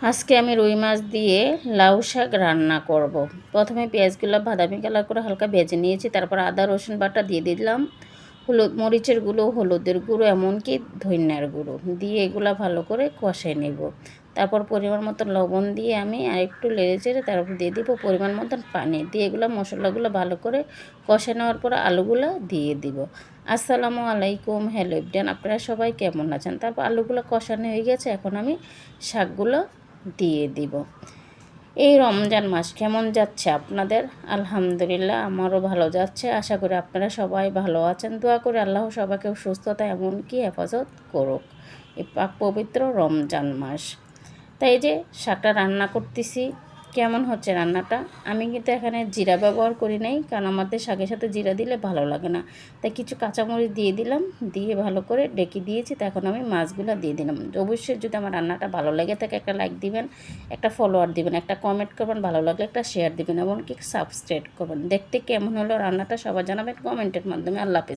আজকে আমি রুই মাছ দিয়ে লাউ শাক রান্না করব। প্রথমে পেঁয়াজগুলো বাদামি কালার করে হালকা ভেজে নিয়েছি, তারপর আদা রসুন বাটা দিয়ে দিলাম, হলুদ মরিচের গুঁড়ো, হলুদের গুঁড়ো, এমনকি ধনিয়ার গুঁড়ো দিয়ে এগুলো ভালো করে কষাই নেব। তারপর পরিমাণ মতন লবণ দিয়ে আমি আরেকটু নেড়ে চেড়ে তারপর দিয়ে দিব পরিমাণ মতন পানি দিয়ে এগুলো মশলাগুলো ভালো করে কষে নেওয়ার পর আলুগুলো দিয়ে দিব। আসসালামু আলাইকুম, হ্যালো এভরিওয়ান, আপনারা সবাই কেমন আছেন? তারপর আলুগুলো কষানো হয়ে গেছে, এখন আমি শাকগুলো দিয়ে দিব। এই রমজান মাস কেমন যাচ্ছে আপনাদের? আলহামদুলিল্লাহ, আমারও ভালো যাচ্ছে। আশা করি আপনারা সবাই ভালো আছেন। দোয়া করে আল্লাহ সবাইকে সুস্থতা এমনকি হেফাজত করুক এই পাক পবিত্র রমজান মাস। তাই যে শাকটা রান্না করতেছি, কেমন হচ্ছে রান্নাটা? আমি কিন্তু এখানে জিরা ব্যবহার করি নাই, কারণ আমাদের শাকের সাথে জিরা দিলে ভালো লাগে না। তাই কিছু কাঁচামরিচ দিয়ে দিলাম, দিয়ে ভালো করে ডেকে দিয়েছি। তো এখন আমি মাছগুলো দিয়ে দিলাম। অবশ্যই যদি আমার রান্নাটা ভালো লেগে থাকে একটা লাইক দিবেন, একটা ফলোয়ার দিবেন, একটা কমেন্ট করবেন, ভালো লাগলে একটা শেয়ার দিবেন, এমনকি সাবস্ক্রাইব করবেন। দেখতে কেমন হলো রান্নাটা সবাই জানাবেন কমেন্টের মাধ্যমে। আল্লাহ হাফেজ।